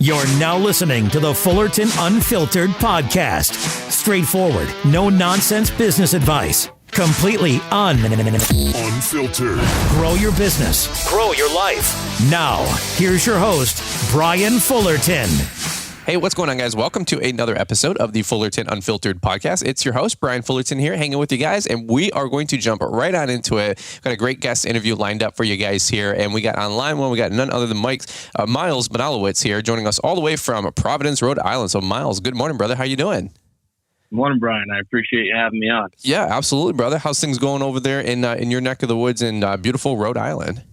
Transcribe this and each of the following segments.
You're now listening to the Fullerton Unfiltered podcast. Straightforward, no nonsense business advice. Completely unfiltered. Grow your business. Grow your life. Now, here's your host, Brian Fullerton. Hey, what's going on, guys? Welcome to another episode of the Fullerton Unfiltered podcast. It's your host, Brian Fullerton here, hanging with you guys, and we are going to jump right on into it. Got a great guest interview lined up for you guys here, and we got online one. We got none other than Miles Bonalewicz here, joining us all the way from Providence, Rhode Island. So, Miles, good morning, brother. How you doing? Morning, Brian. I appreciate you having me on. Yeah, absolutely, brother. How's things going over there in your neck of the woods in beautiful Rhode Island?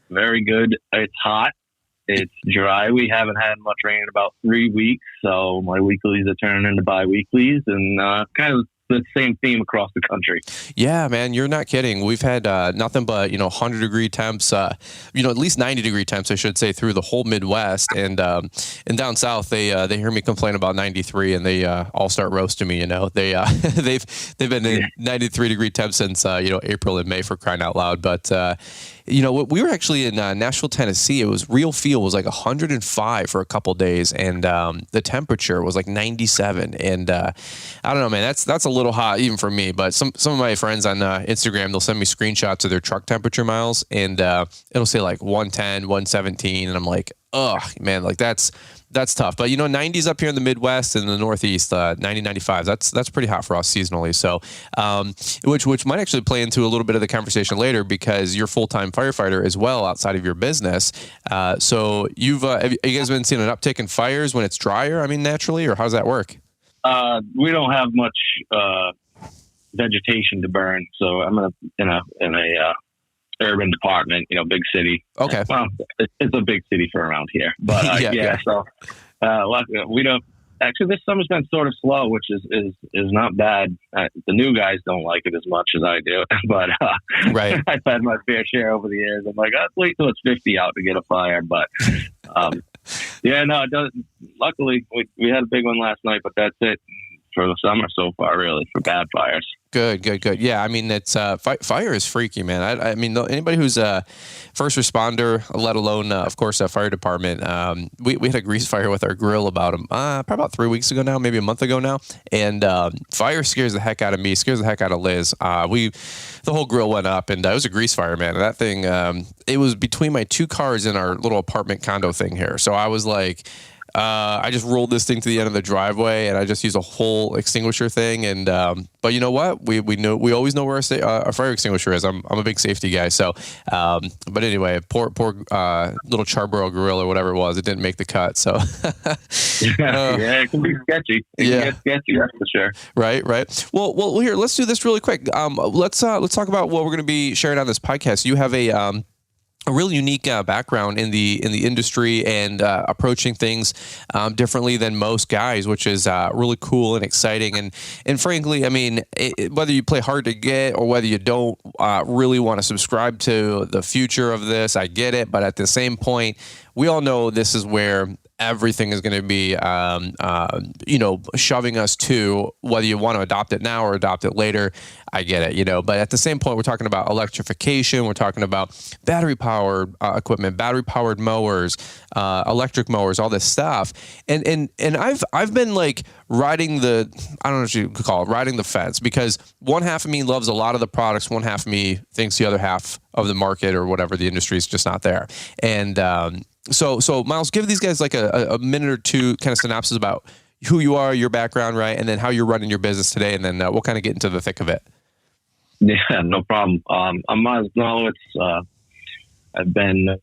Very good. It's hot. It's dry. We haven't had much rain in about 3 weeks, so my weeklies are turning into bi-weeklies, and kind of the same theme across the country. Yeah, man, you're not kidding. We've had nothing but 100-degree temps, at least 90-degree temps, I should say, through the whole Midwest, and down south they hear me complain about 93, and they all start roasting me. They've been in 93-degree temps since April and May, for crying out loud, but. We were actually in Nashville, Tennessee. It was real feel was like 105 for a couple days, and the temperature was like 97. And I don't know, man, that's a little hot even for me. But some of my friends on Instagram, they'll send me screenshots of their truck temperature, Miles, and it'll say like 110, 117, and I'm like, oh man, like that's tough. But 90s up here in the Midwest and the Northeast, 90, 95, that's pretty hot for us seasonally. So, which might actually play into a little bit of the conversation later, because you're a full-time firefighter as well outside of your business. So have you guys been seeing an uptick in fires when it's drier? I mean, naturally, or how's that work? We don't have much vegetation to burn, so I'm in a urban department, big city. Okay. Well, it's a big city for around here, but yeah. So we don't. Actually, this summer's been sort of slow, which is not bad. The new guys don't like it as much as I do, but right. I've had my fair share over the years. I'm like, let's wait till it's 50 out to get a fire, but it doesn't. Luckily, we had a big one last night, but that's it for the summer so far, really, for bad fires. Good. Yeah, I mean, it's fire is freaky, man. I mean, anybody who's a first responder, let alone, of course, a fire department. We had a grease fire with our grill probably about 3 weeks ago now, maybe a month ago now, and fire scares the heck out of me, scares the heck out of Liz. The whole grill went up, and it was a grease fire, man. And that thing, it was between my two cars in our little apartment condo thing here. So I was like, I just rolled this thing to the end of the driveway, and I just used a whole extinguisher thing. And but you know what? We always know where our fire extinguisher is. I'm a big safety guy. So, but anyway, poor little Charborough grill or whatever it was, it didn't make the cut. So yeah, it can be sketchy. It can get sketchy, that's for sure. Right. Well, here, let's do this really quick. Let's talk about what we're going to be sharing on this podcast. You have a really unique background in the industry and approaching things differently than most guys, which is really cool and exciting. And frankly, I mean, whether you play hard to get or whether you don't really want to subscribe to the future of this, I get it. But at the same point, we all know this is where everything is going to be, shoving us to, whether you want to adopt it now or adopt it later. I get it, But at the same point, we're talking about electrification. We're talking about battery-powered equipment, battery-powered mowers, electric mowers, all this stuff. And I've been like riding I don't know what you could call it, riding the fence, because one half of me loves a lot of the products. One half of me thinks the other half of the market or whatever, the industry is just not there. And So Miles, give these guys like a minute or two kind of synopsis about who you are, your background, right? And then how you're running your business today. And then we'll kind of get into the thick of it. Yeah, no problem. I'm Miles Bonalewicz. I've been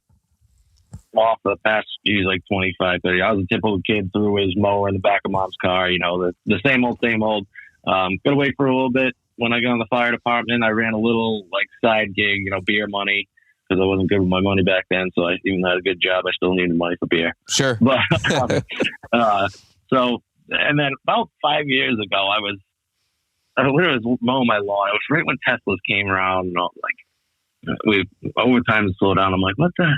off for the past, 25, 30. I was a typical kid, threw his mower in the back of mom's car, the same old. Got away for a little bit. When I got in the fire department, I ran a little side gig, beer money, because I wasn't good with my money back then. So even though I had a good job, I still needed money for beer. Sure. But and then about 5 years ago, I literally was mowing my lawn. It was right when Teslas came around, and over time to slow down. I'm like, what the?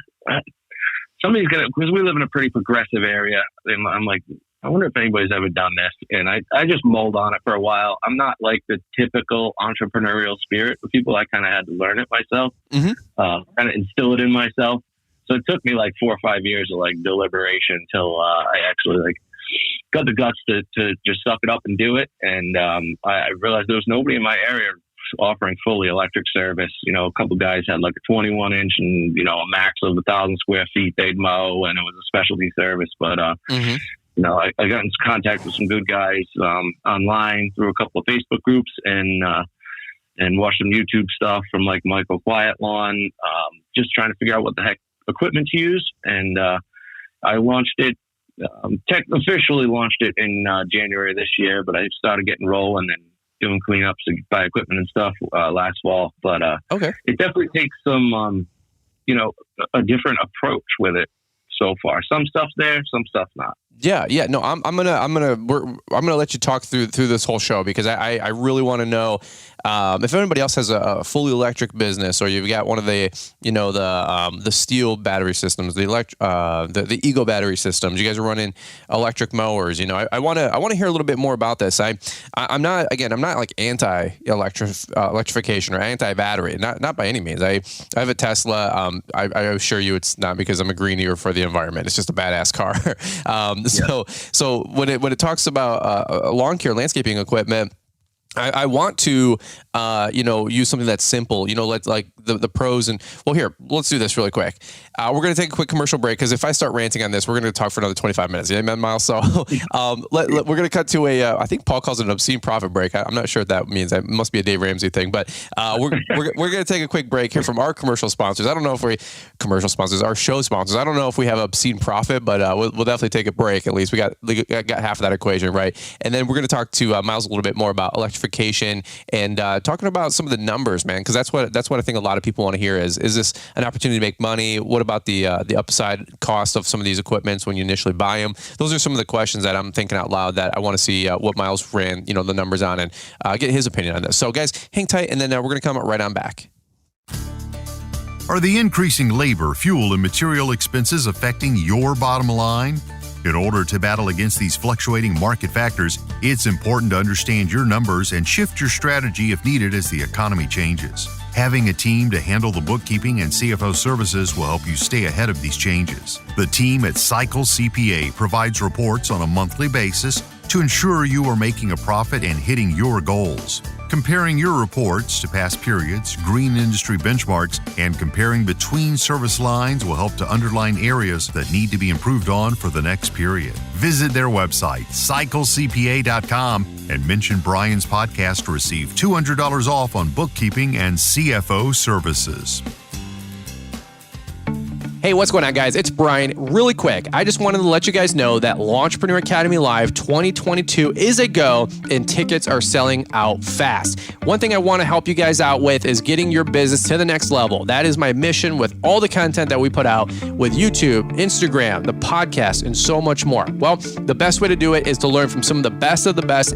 Somebody's gonna, because we live in a pretty progressive area. And I'm like, I wonder if anybody's ever done this. And I just mulled on it for a while. I'm not like the typical entrepreneurial spirit of people. I kind of had to learn it myself, kind of instill it in myself. So it took me like 4 or 5 years of like deliberation until I actually like got the guts to just suck it up and do it. And I realized there was nobody in my area offering fully electric service. You know, a couple guys had like a 21 inch and, you know, a max of 1,000 square feet they'd mow, and it was a specialty service. But, you know, I got in contact with some good guys online through a couple of Facebook groups and watched some YouTube stuff from like Michael Quiet Lawn, just trying to figure out what the heck equipment to use. And I launched it, officially launched it in January this year, but I started getting rolling and doing cleanups to buy equipment and stuff last fall. But it definitely takes some, you know, a different approach with it so far. Some stuff's there, some stuff's not. Yeah. No, I'm gonna let you talk through this whole show, because I really want to know if anybody else has a fully electric business, or you've got one of the, you know, the steel battery systems, the Ego battery systems. You guys are running electric mowers. You know, I want to hear a little bit more about this. I'm not like electrification or anti-battery, not by any means. I have a Tesla. I assure you it's not because I'm a greenie or for the environment. It's just a badass car. So when it talks about lawn care, landscaping equipment, I want to, you know, use something that's simple, you know, like the pros. And well, here, let's do this really quick. We're going to take a quick commercial break, because if I start ranting on this, we're going to talk for another 25 minutes. Amen, Miles? So we're going to cut to I think Paul calls it an obscene profit break. I'm not sure what that means. It must be a Dave Ramsey thing, but we're going to take a quick break here from our commercial sponsors. I don't know if our show sponsors. I don't know if we have obscene profit, but we'll definitely take a break. At least we got half of that equation, right? And then we're going to talk to Miles a little bit more about electrification and talking about some of the numbers, man, because that's what I think a lot of people want to hear is this an opportunity to make money? What about the upside cost of some of these equipments when you initially buy them? Those are some of the questions that I'm thinking out loud that I want to see what Miles ran, you know, the numbers on, and get his opinion on this. So guys, hang tight, and then we're going to come right on back. Are the increasing labor, fuel, and material expenses affecting your bottom line? In order to battle against these fluctuating market factors, it's important to understand your numbers and shift your strategy if needed as the economy changes. Having a team to handle the bookkeeping and CFO services will help you stay ahead of these changes. The team at Cycle CPA provides reports on a monthly basis to ensure you are making a profit and hitting your goals. Comparing your reports to past periods, green industry benchmarks, and comparing between service lines will help to underline areas that need to be improved on for the next period. Visit their website, cyclecpa.com, and mention Brian's podcast to receive $200 off on bookkeeping and CFO services. Hey, what's going on, guys? It's Brian. Really quick, I just wanted to let you guys know that Launchpreneur Academy Live 2022 is a go, and tickets are selling out fast. One thing I want to help you guys out with is getting your business to the next level. That is my mission with all the content that we put out with YouTube, Instagram, the podcast, and so much more. Well, the best way to do it is to learn from some of the best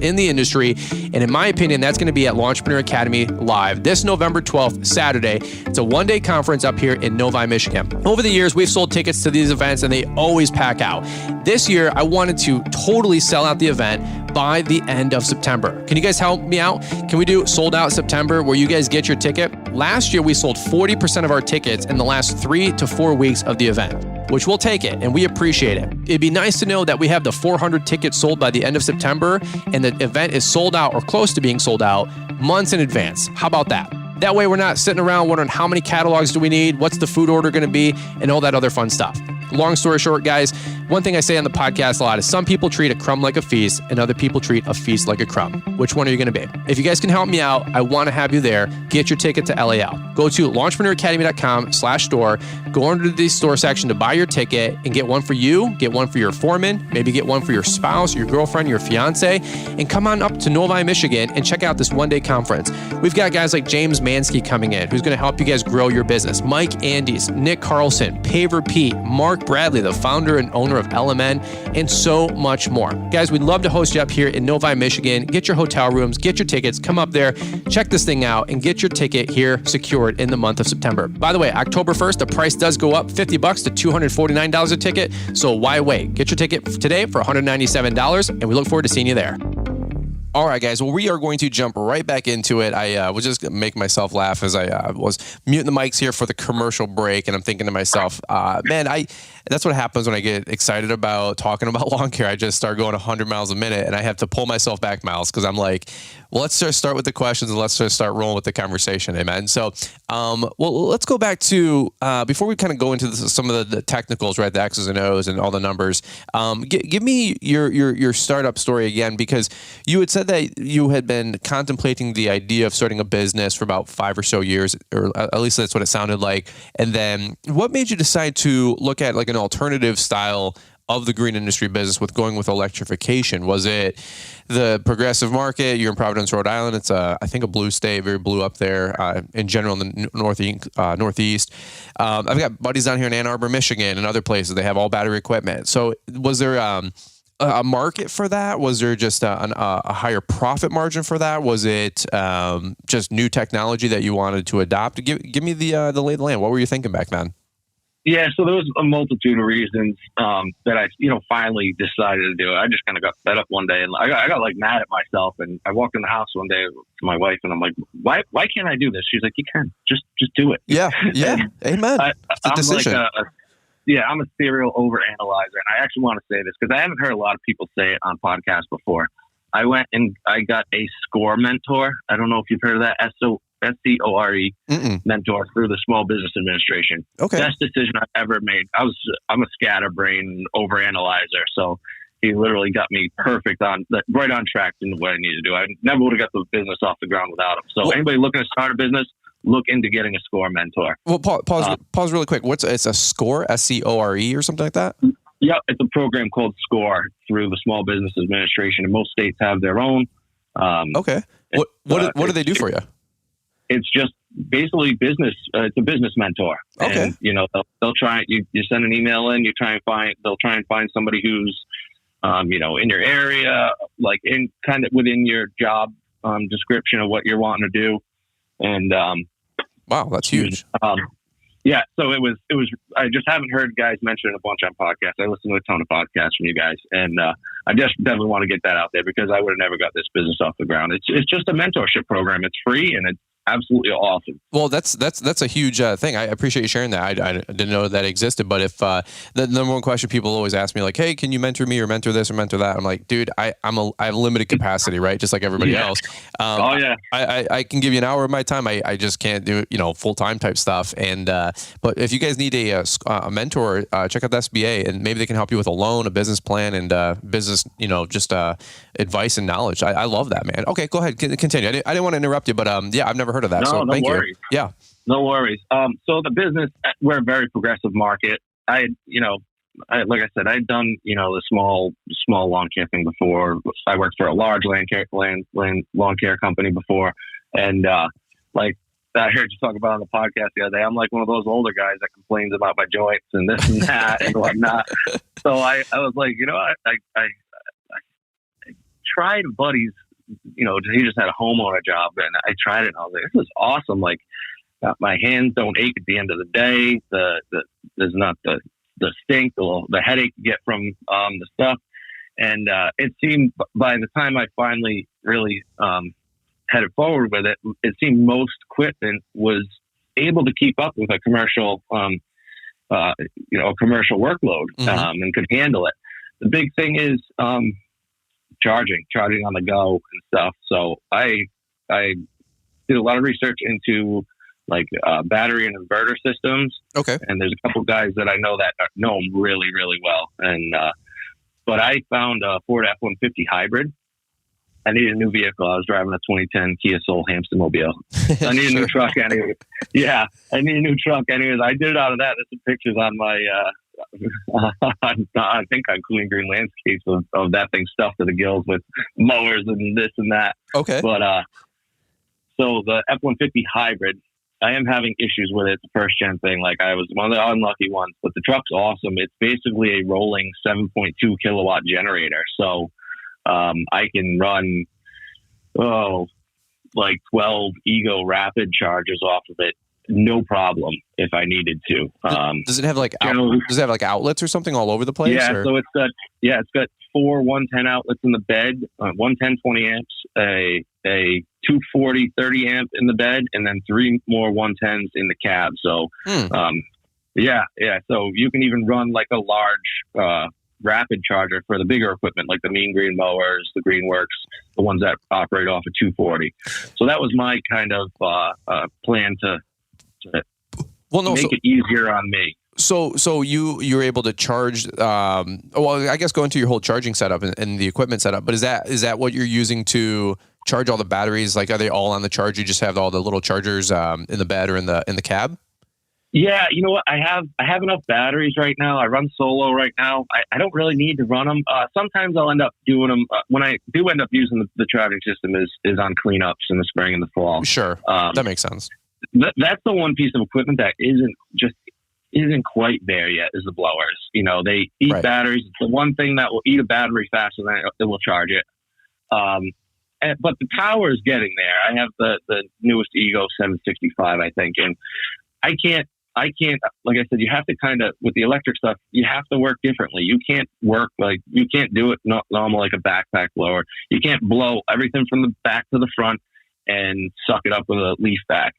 in the industry. And in my opinion, that's going to be at Launchpreneur Academy Live this November 12th, Saturday. It's a one-day conference up here in Novi, Michigan. Over the years, we've sold tickets to these events and they always pack out. This year, I wanted to totally sell out the event by the end of September. Can you guys help me out? Can we do sold out September where you guys get your ticket? Last year, we sold 40% of our tickets in the last 3 to 4 weeks of the event, which we'll take it and we appreciate it. It'd be nice to know that we have the 400 tickets sold by the end of September and the event is sold out or close to being sold out months in advance. How about that? That way we're not sitting around wondering how many catalogs do we need, what's the food order going to be, and all that other fun stuff. Long story short, guys, one thing I say on the podcast a lot is some people treat a crumb like a feast and other people treat a feast like a crumb. Which one are you going to be? If you guys can help me out, I want to have you there. Get your ticket to LAL. Go to launchpreneuracademy.com/store. Go under the store section to buy your ticket and get one for you, get one for your foreman, maybe get one for your spouse, your girlfriend, your fiance, and come on up to Novi, Michigan and check out this one-day conference. We've got guys like James Mansky coming in, who's going to help you guys grow your business. Mike Andes, Nick Carlson, Paver Pete, Mark Bradley, the founder and owner of LMN, and so much more. Guys, we'd love to host you up here in Novi, Michigan. Get your hotel rooms, get your tickets, come up there, check this thing out, and get your ticket here secured in the month of September. By the way, October 1st, the price does go up $50 to $249 a ticket, so why wait? Get your ticket today for $197, and we look forward to seeing you there. All right, guys. Well, we are going to jump right back into it. I was just gonna make myself laugh as I was muting the mics here for the commercial break, and I'm thinking to myself, man, that's what happens when I get excited about talking about lawn care. I just start going 100 miles a minute, and I have to pull myself back, Miles, because I'm like, well, let's just start with the questions and let's just start rolling with the conversation, amen. So, well, let's go back to before we kind of go into some of the technicals, right? The X's and O's and all the numbers. Give me your startup story again, because you had said that you had been contemplating the idea of starting a business for about 5 or so years, or at least that's what it sounded like. And then what made you decide to look at like an alternative style of the green industry business with going with electrification? Was it the progressive market? You're in Providence, Rhode Island. It's I think a blue state, very blue up there in general in the Northeast. I've got buddies down here in Ann Arbor, Michigan, and other places. They have all battery equipment. So was there a market for that? Was there just a higher profit margin for that? Was it just new technology that you wanted to adopt? Give me the lay of the land. What were you thinking back then? Yeah, so there was a multitude of reasons that I, finally decided to do it. I just kind of got fed up one day, and I got like mad at myself. And I walked in the house one day to my wife, and I'm like, "Why can't I do this?" She's like, "You can just do it." Yeah, amen. It's a decision. I'm a serial overanalyzer, and I actually want to say this because I haven't heard a lot of people say it on podcasts before. I went and I got a SCORE mentor. I don't know if you've heard of that. SCORE mentor through the Small Business Administration. Okay. Best decision I've ever made. I'm a scatterbrain overanalyzer, so he literally got me right on track in what I need to do. I never would have got the business off the ground without him. So anybody looking to start a business, look into getting a SCORE mentor. Well, pause really quick. It's a SCORE, SCORE or something like that? Yeah, it's a program called SCORE through the Small Business Administration, and most states have their own. Okay. What do they do for you? It's just basically business. It's a business mentor. Okay. And, they'll try. You send an email in. They'll try and find somebody who's, in your area, like in kind of within your job description of what you're wanting to do. And wow, that's huge. Yeah. So it was. I just haven't heard guys mention it a bunch on podcasts. I listen to a ton of podcasts from you guys, and I just definitely want to get that out there because I would have never got this business off the ground. It's just a mentorship program. It's free and it's absolutely awesome. Well, that's a huge thing. I appreciate you sharing that. I didn't know that existed. But if the number one question people always ask me, like, "Hey, can you mentor me or mentor this or mentor that?" I'm like, "Dude, I have limited capacity, right? Just like everybody else. I can give you an hour of my time. I just can't do full time type stuff. And but if you guys need a mentor, check out the SBA, and maybe they can help you with a loan, a business plan, and business just advice and knowledge. I love that, man. Okay, go ahead, continue. I didn't want to interrupt you, but I've never heard of that. No, so no thank worries. you. Yeah. No worries. So the business, we're a very progressive market. Like I said, I'd done, the small lawn care thing before. I worked for a large lawn care company before. And, I heard you talk about on the podcast the other day. I'm like one of those older guys that complains about my joints and this and that and whatnot. So I was like, I tried buddies. He just had a homeowner job, and I tried it, and I was like, "This is awesome!" Like, my hands don't ache at the end of the day. There's not the stink, the headache you get from the stuff. And it seemed by the time I finally really headed forward with it, it seemed most equipment was able to keep up with a commercial, commercial workload, and could handle it. The big thing is charging on the go and stuff. So I did a lot of research into battery and inverter systems. Okay. And there's a couple guys that I know that know them really, really well. And, but I found a Ford F-150 hybrid. I needed a new vehicle. I was driving a 2010 Kia Soul Hampton Mobile. So I need a new truck anyway. Yeah, I need a new truck anyways. I did it out of that. There's some pictures on my, I think on Clean Green Landscapes of that thing stuffed to the gills with mowers and this and that. Okay. But so the F-150 hybrid, I am having issues with it. It's a first gen thing. Like I was one of the unlucky ones, but the truck's awesome. It's basically a rolling 7.2 kilowatt generator. So I can run 12 Ego rapid chargers off of it no problem if I needed to. Does it have like does it have like outlets or something all over the place? Yeah, or? so it's got 4 110 outlets in the bed, 110 20 amps, a 240 30 amp in the bed, and then 3 more 110s in the cab. So, so you can even run like a large rapid charger for the bigger equipment, like the Mean Green mowers, the Greenworks, the ones that operate off a 240. So that was my kind of plan to make it easier on me. So you're able to charge. I guess go into your whole charging setup and the equipment setup. But is that what you're using to charge all the batteries? Like, are they all on the charge? You just have all the little chargers in the bed or in the cab? Yeah, you know what? I have enough batteries right now. I run solo right now. I don't really need to run them. Sometimes I'll end up doing them when I do end up using the charging system is on cleanups in the spring and the fall. Sure, that makes sense. That's the one piece of equipment that isn't quite there yet is the blowers. You know, they eat batteries. It's the one thing that will eat a battery faster than it will charge it. But the power is getting there. I have the newest Ego 765, I think, and I can't, like I said, you have to kind of, with the electric stuff, you have to work differently. You can't do it normal like a backpack blower. You can't blow everything from the back to the front and suck it up with a leaf back.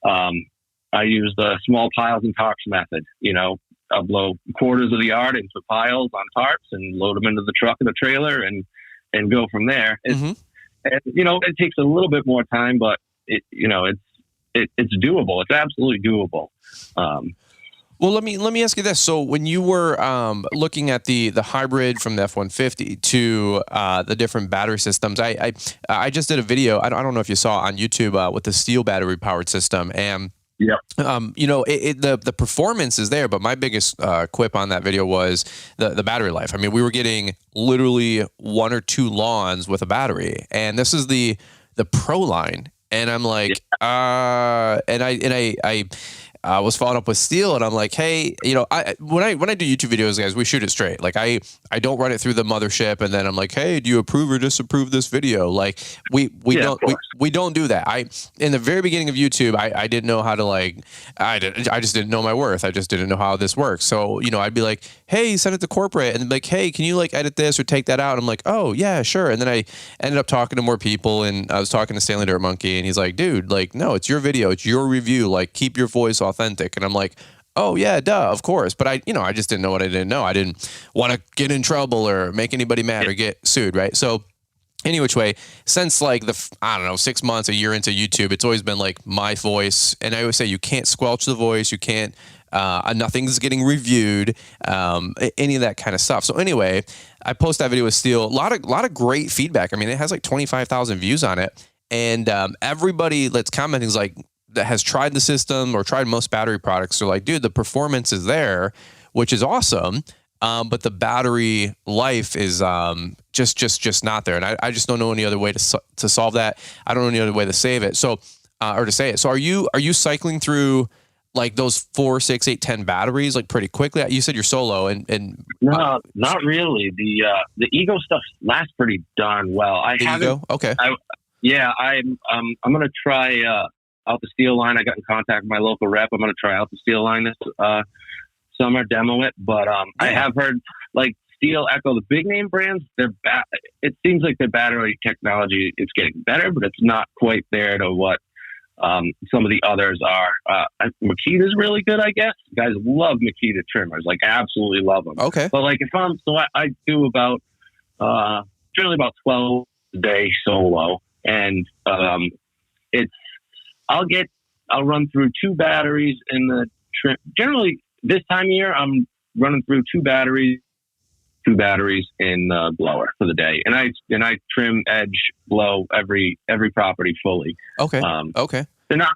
I use the small piles and tarps method. You know, I'll blow quarters of the yard into piles on tarps and load them into the truck and the trailer and go from there. And, you know, it takes a little bit more time, but it's doable. It's absolutely doable. Well, let me ask you this. So when you were looking at the hybrid from the F-150 to the different battery systems, I just did a video. I don't know if you saw on YouTube with the steel battery powered system, and you know, the performance is there, but my biggest quip on that video was the battery life. I mean, we were getting literally 1 or 2 lawns with a battery, and this is the Pro line, and I'm like, I was following up with Steel, and I'm like, hey, you know, when I do YouTube videos, guys, we shoot it straight. Like I don't run it through the mothership, and then I'm like, hey, do you approve or disapprove this video? Like we don't do that. In the very beginning of YouTube, I didn't know how to I just didn't know my worth. I just didn't know how this works. So, you know, I'd be like, hey, send it to corporate, and like, hey, can you like edit this or take that out? And I'm like, oh yeah, sure. And then I ended up talking to more people, and I was talking to Stanley Dirt Monkey, and he's like, dude, like, no, it's your video, it's your review, like keep your voice authentic. And I'm like, oh yeah, duh, of course. But I just didn't know what I didn't know. I didn't want to get in trouble or make anybody mad or get sued, right? So any which way, since like 6 months, a year into YouTube, it's always been like my voice. And I always say you can't squelch the voice. You can't, nothing's getting reviewed, any of that kind of stuff. So anyway, I post that video with Steel. A lot of great feedback. I mean, it has like 25,000 views on it. And everybody that's commenting is like, that has tried the system or tried most battery products are like, dude, the performance is there, which is awesome. But the battery life is just not there. And I just don't know any other way to solve that. I don't know any other way to save it. So, or to say it. So are you cycling through like those 4, 6, 8, 10 batteries like pretty quickly? You said you're solo and no, not really. The Ego stuff lasts pretty darn well. Ego? Okay. I'm going to try, out the Steel line. I got in contact with my local rep. I'm going to try out the Steel line this summer, demo it. But I have heard like Steel, Echo, the big name brands, it seems like their battery technology is getting better, but it's not quite there to what some of the others are. Makita's really good, I guess. Guys love Makita trimmers, like absolutely love them. Okay. But like I do about generally about 12 a day solo, and I'll run through 2 batteries in the trim. Generally, this time of year, I'm running through 2 batteries in the blower for the day, and I trim, edge, blow every property fully. Okay. Okay. They're not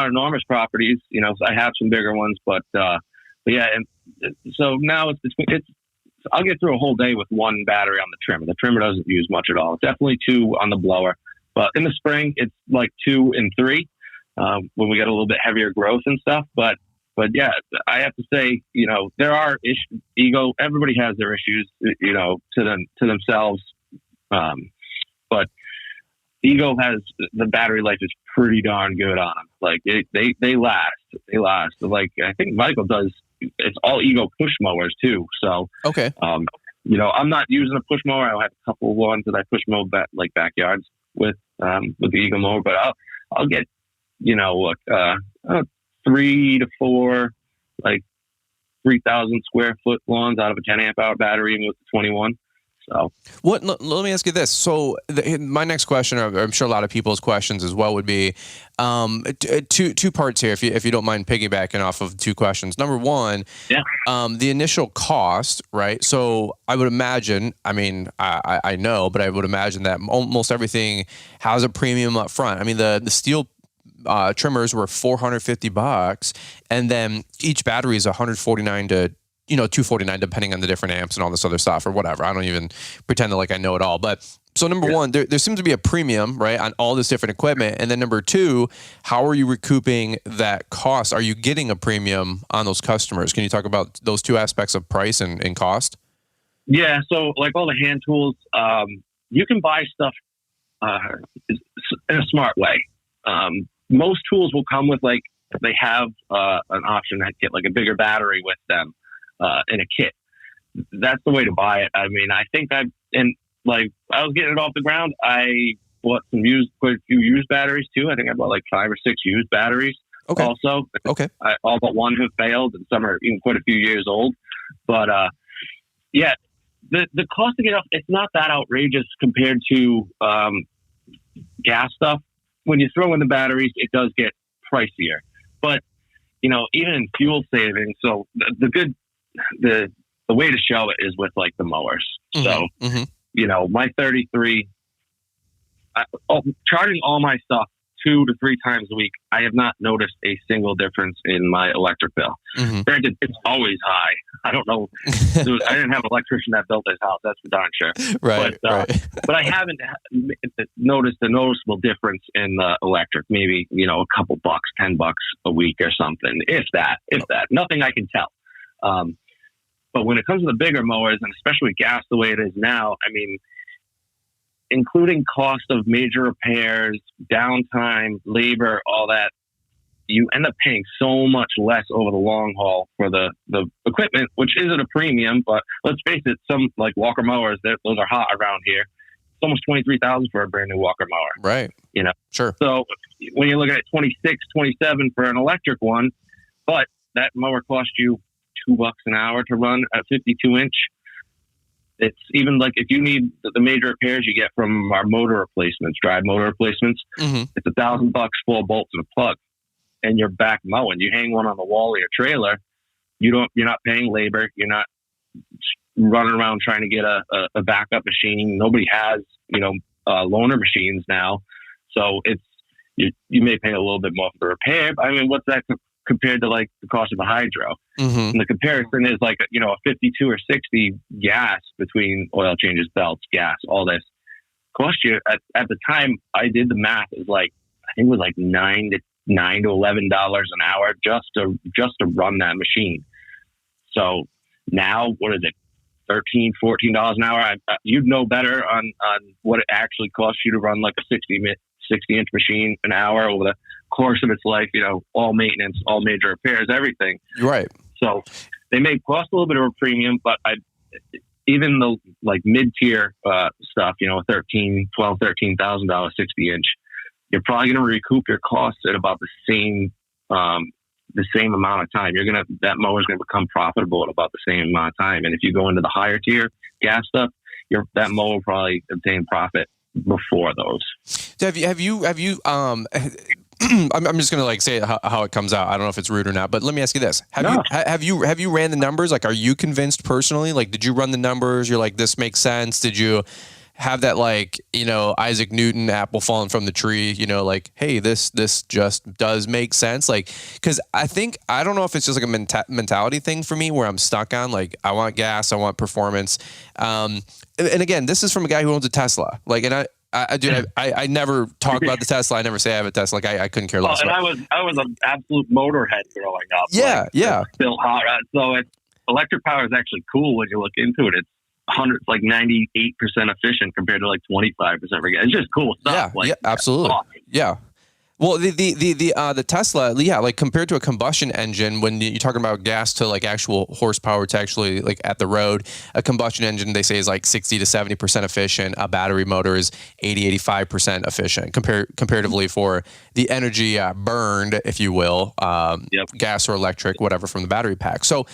enormous properties, you know. So I have some bigger ones, but yeah, and so now it's I'll get through a whole day with 1 battery on the trimmer. The trimmer doesn't use much at all. It's definitely 2 on the blower, but in the spring it's like 2 and 3. When we get a little bit heavier growth and stuff, but yeah, I have to say, you know, there are issues. Ego, everybody has their issues, you know, to themselves. But Ego has the battery life is pretty darn good on them. Like they last. They last. Like I think Michael does. It's all Ego push mowers too. So okay. You know, I'm not using a push mower. I have a couple of ones that I push mow like backyards with the Ego mower, but I'll get, you know, 3 to 4 like 3,000 square foot lawns out of a 10 amp hour battery, even with the 21. So what? Let me ask you this. So my next question, I'm sure a lot of people's questions as well, would be two parts here, if you don't mind piggybacking off of 2 questions. Number one, the initial cost, right? So I would imagine, I mean, I know, but I would imagine that almost everything has a premium up front. I mean, the steel trimmers were $450, and then each battery is $149 to $249, depending on the different amps and all this other stuff or whatever. I don't even pretend like I know it all. But so number one, there seems to be a premium, right, on all this different equipment. And then number 2, how are you recouping that cost? Are you getting a premium on those customers? Can you talk about those 2 aspects of price and cost? Yeah. So like all the hand tools, you can buy stuff in a smart way. Most tools will come with like, they have an option to get like a bigger battery with them. In a kit. That's the way to buy it. I mean, I think I was getting it off the ground. I bought quite a few used batteries too. I think I bought like 5 or 6 used batteries. Okay. Also, all but one have failed, and some are even quite a few years old. But yeah, the cost to get off, it's not that outrageous compared to gas stuff. When you throw in the batteries, it does get pricier. But you know, even in fuel savings, so the way to show it is with like the mowers. So, you know, my 33, charging all my stuff 2 to 3 times a week, I have not noticed a single difference in my electric bill. Granted, it's always high. I don't know. I didn't have an electrician that built this house. That's for darn sure. Right. But I haven't noticed a noticeable difference in the electric. Maybe, you know, a couple bucks, $10 a week or something. If that. Nothing I can tell. But when it comes to the bigger mowers, and especially gas the way it is now, I mean, including cost of major repairs, downtime, labor, all that, you end up paying so much less over the long haul for the equipment, which isn't a premium. But let's face it, some like Walker mowers, those are hot around here. It's almost $23,000 for a brand new Walker mower. Right. You know, sure. So when you're looking at 26, 27 for an electric one, but that mower costs you $2 an hour to run at 52 inch. It's even like if you need the major repairs you get from our motor replacements, drive motor replacements, it's $1,000 full bolts and a plug, and you're back mowing. You hang one on the wall of your trailer. You're not paying labor. You're not running around trying to get a backup machine. Nobody has, you know, loaner machines now. So it's, you may pay a little bit more for the repair. But I mean, what's that compared to like the cost of a hydro? And the comparison is like, you know, a 52 or 60 gas between oil changes, belts, gas, all this cost you at the time I did the math, is like, I think it was like $9 to $11 an hour just to run that machine. So now what is it? $13, $14 an hour. You'd know better on what it actually costs you to run like a 60-inch machine an hour over the course of its life, you know, all maintenance, all major repairs, everything. Right. So they may cost a little bit of a premium, but even the like mid-tier stuff, you know, $13,000, $13,000 60-inch, you're probably going to recoup your costs at about the same amount of time. That mower is going to become profitable at about the same amount of time. And if you go into the higher tier gas stuff, that mower will probably obtain profit before those. So have you I'm just gonna like say how it comes out. I don't know if it's rude or not, but let me ask you this: Have you ran the numbers? Like, are you convinced personally? Like, did you run the numbers? You're like, this makes sense. Did you have that, like, you know, Isaac Newton apple falling from the tree? You know, like, hey, this just does make sense. Like, because I don't know if it's just like a mentality thing for me where I'm stuck on like, I want gas, I want performance. And again, this is from a guy who owns a Tesla. Like, and I never talk about the Tesla. I never say I have a Tesla. Like, I couldn't care less. And I was an absolute motorhead growing up. Yeah, like, yeah. Still hot. So electric power is actually cool when you look into it. It's 98% efficient compared to like 25% for gas. It's just cool stuff. Yeah, like, yeah, absolutely. awesome. Yeah. Well, the Tesla, yeah, like compared to a combustion engine, when you're talking about gas to like actual horsepower to actually like at the road, a combustion engine they say is like 60 to 70% efficient. A battery motor is 85% efficient comparatively for the energy burned, if you will, gas or electric, whatever from the battery pack. So,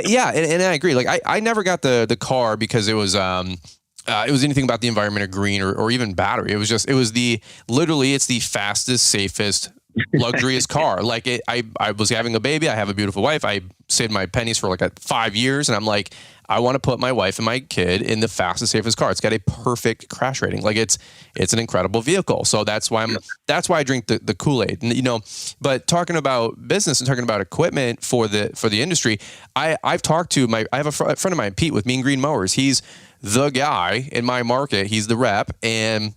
yeah, and I agree. Like I never got the car because it was anything about the environment or green or even battery. It's the fastest, safest, luxurious car. Like I was having a baby. I have a beautiful wife. I saved my pennies for like 5 years. And I'm like, I want to put my wife and my kid in the fastest, safest car. It's got a perfect crash rating. Like it's an incredible vehicle. So that's why I drink the Kool-Aid. And, but talking about business and talking about equipment for the industry, I've talked to I have a friend of mine, Pete, with Mean Green Mowers. He's the guy in my market. He's the rep. And,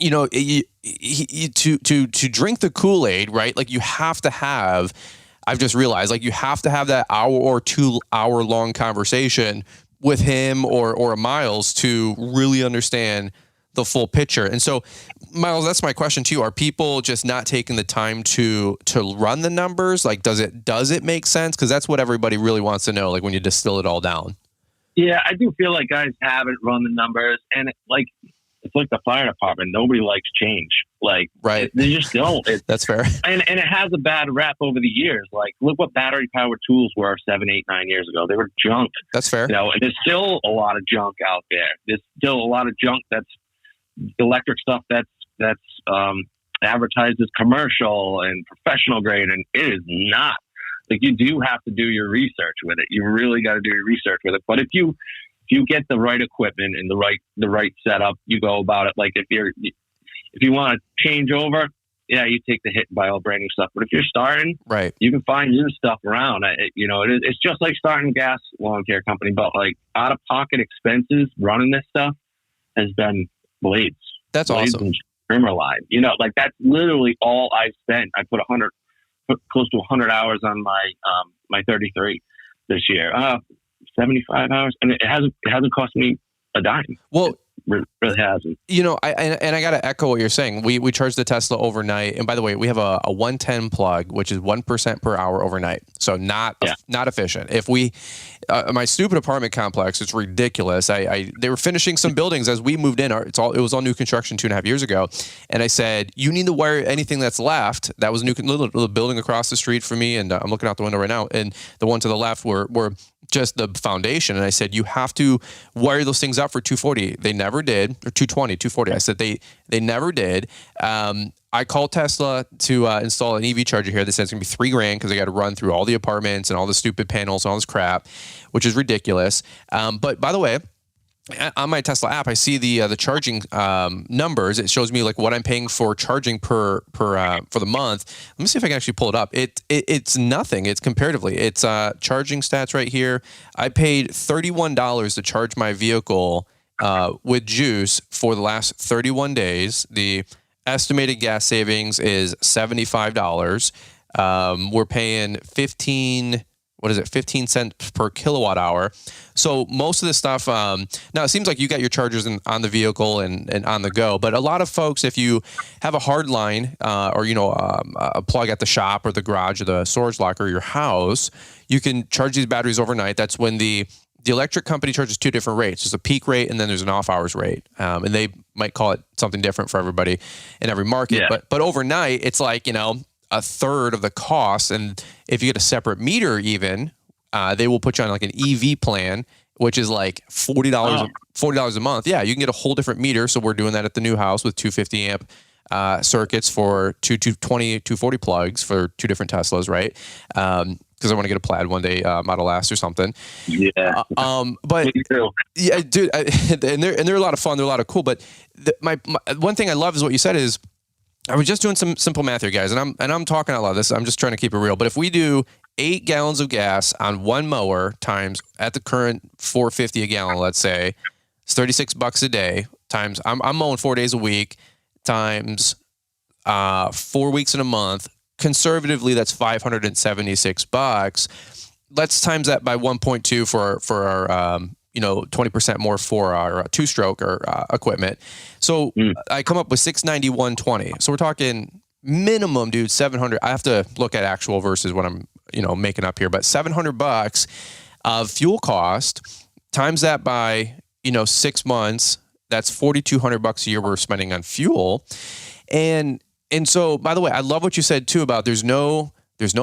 to drink the Kool-Aid, right? Like you have to have, I've just realized, like you have to have that hour or 2 hour long conversation with him or Miles to really understand the full picture. And so, Miles, that's my question to you. Are people just not taking the time to run the numbers? Like, does it make sense? Because that's what everybody really wants to know, like when you distill it all down. Yeah, I do feel like guys haven't run the numbers, and it's like the fire department. Nobody likes change. Like, right. They just don't. That's fair. And it has a bad rap over the years. Like, look what battery powered tools were 7, 8, 9 years ago. They were junk. That's fair. And there's still a lot of junk out there. There's still a lot of junk that's electric stuff that's advertised as commercial and professional grade, and it is not. Like, you do have to do your research with it. You really got to do your research with it. But if you get the right equipment and the right setup, you go about it. Like if you want to change over, yeah, you take the hit and buy all brand new stuff. But if you're starting, right, you can find new stuff around. It's just like starting a gas lawn care company, but like out of pocket expenses running this stuff has been blades. That's blades awesome. And trimmer line. Like that's literally all I spent. I put close to 100 hours on my 33 this year. 75 hours, and it hasn't cost me a dime. Well, it really hasn't. I got to echo what you're saying. We charge the Tesla overnight, and by the way, we have a 110 plug, which is 1% per hour overnight. So not efficient. If we, my stupid apartment complex, it's ridiculous. They were finishing some buildings as we moved in. It was all new construction 2.5 years ago, and I said, you need to wire anything that's left. That was a new little building across the street from me, and I'm looking out the window right now, and the one to the left were just the foundation. And I said, you have to wire those things up for 240. They never did, or 240. I said, they never did. I called Tesla to install an EV charger here. They said it's going to be $3,000 because I got to run through all the apartments and all the stupid panels and all this crap, which is ridiculous. But by the way, on my Tesla app, I see the charging numbers. It shows me like what I'm paying for charging per for the month. Let me see if I can actually pull it up. It's nothing. It's comparatively. It's charging stats right here. I paid $31 to charge my vehicle with juice for the last 31 days. The estimated gas savings is $75. We're paying 15 cents per kilowatt hour. So most of this stuff, now it seems like you got your chargers on the vehicle and on the go, but a lot of folks, if you have a hard line or a plug at the shop or the garage or the storage locker or your house, you can charge these batteries overnight. That's when the electric company charges two different rates. There's a peak rate and then there's an off hours rate. And they might call it something different for everybody in every market. Yeah. But overnight, it's like, a third of the cost. And if you get a separate meter even, they will put you on like an EV plan, which is like $40 a month. Yeah, you can get a whole different meter. So we're doing that at the new house with 250 amp circuits for 220, 240 plugs for two different Teslas, right? Because I want to get a Plaid one day, Model S or something. Yeah. But yeah, dude, and they're a lot of fun. They're a lot of cool. But my one thing I love is what you said is, I was just doing some simple math here, guys, and I'm talking out loud. I'm just trying to keep it real. But if we do 8 gallons of gas on one mower times at the current $4.50 a gallon, let's say, it's $36 a day times I'm mowing 4 days a week times 4 weeks in a month. Conservatively, that's $576. Let's times that by 1.2 for our 20% more for our two-stroke or equipment. So I come up with $691.20. So we're talking minimum, dude, 700. I have to look at actual versus what I'm, making up here, but $700 of fuel cost, times that by, 6 months, that's $4,200 a year we're spending on fuel. And so, by the way, I love what you said too about there's no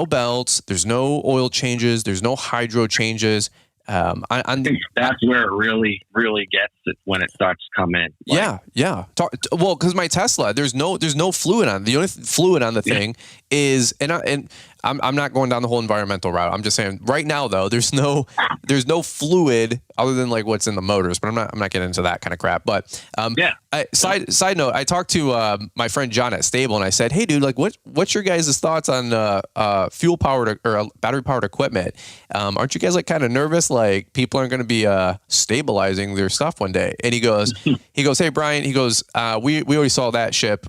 belts, there's no oil changes, there's no hydro changes. I think that's where it really, really gets it when it starts to come in. Yeah. Well, because my Tesla, there's no fluid on. The only fluid on the thing is, and I'm not going down the whole environmental route. I'm just saying right now though, there's no fluid other than like what's in the motors. But I'm not getting into that kind of crap. But side note, I talked to my friend John at Stable, and I said, hey dude, like what's your guys' thoughts on fuel powered or battery powered equipment? Aren't you guys like kind of nervous? Like people aren't going to be stabilizing their stuff one day? And he goes, hey Brian, he goes, we already saw that ship